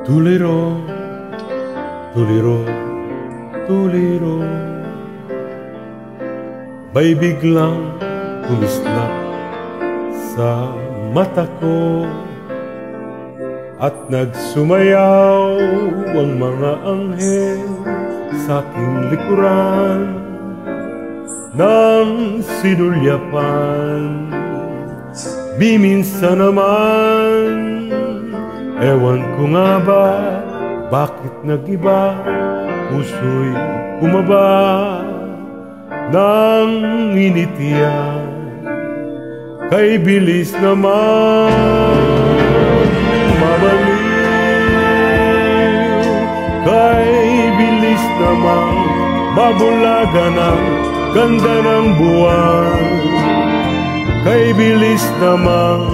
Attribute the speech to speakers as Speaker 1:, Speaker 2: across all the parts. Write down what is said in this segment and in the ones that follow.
Speaker 1: Tuliro, tuliro, tuliro, may biglang kumislap sa mata ko at nagsumayaw ang mga anghel sa aking likuran ng sinulyapan. Minsan naman, ewan ko nga ba, bakit nag-iba, puso'y bumaba ng initiyan. Kay bilis naman mabaliw, kay bilis naman mabulagan ang ganda ng buwan. Kay bilis naman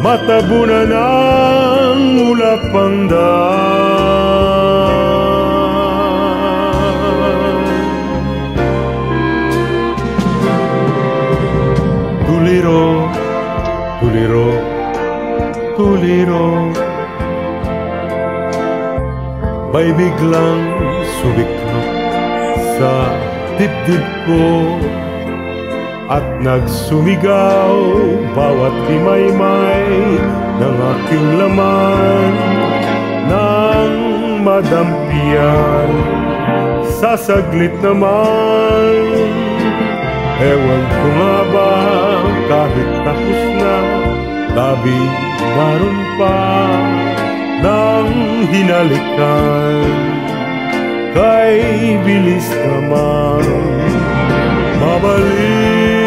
Speaker 1: matabunan ang ulap ang daan. Tuliro, tuliro, tuliro, may biglang sumiklop sa dibdib ko at nagsumigaw bawat himaymay ng aking laman ng madampian. Sa saglit naman, ewan ko nga ba, kahit tapos na, tabi naroon pa ng hinalikan. Kay bilis naman mabaliw,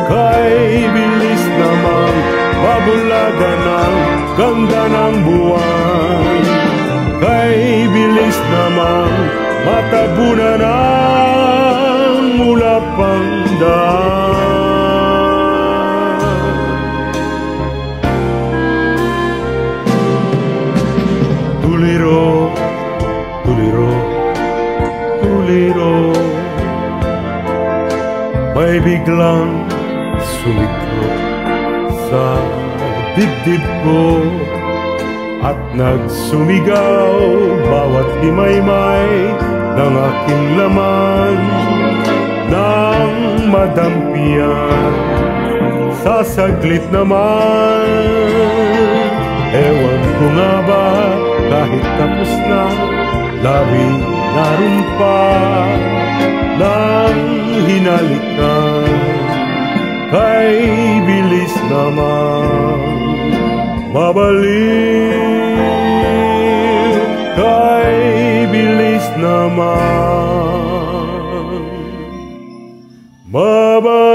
Speaker 1: kay bilis naman mabulagan ang ganda ng buwan. Kay bilis naman matabunan ang ulap ang daan. Tuliro, tuliro, tuliro, may biglang sumiklop sa dibdib ko at nagsumigaw bawat himaymay ng aking laman ng madampian. Sa saglit naman, ewan ko nga ba, kahit tapos na, labi naroon pa ng hinalikan. Kay bilis naman mabaliw, kay bilis naman mabaliw.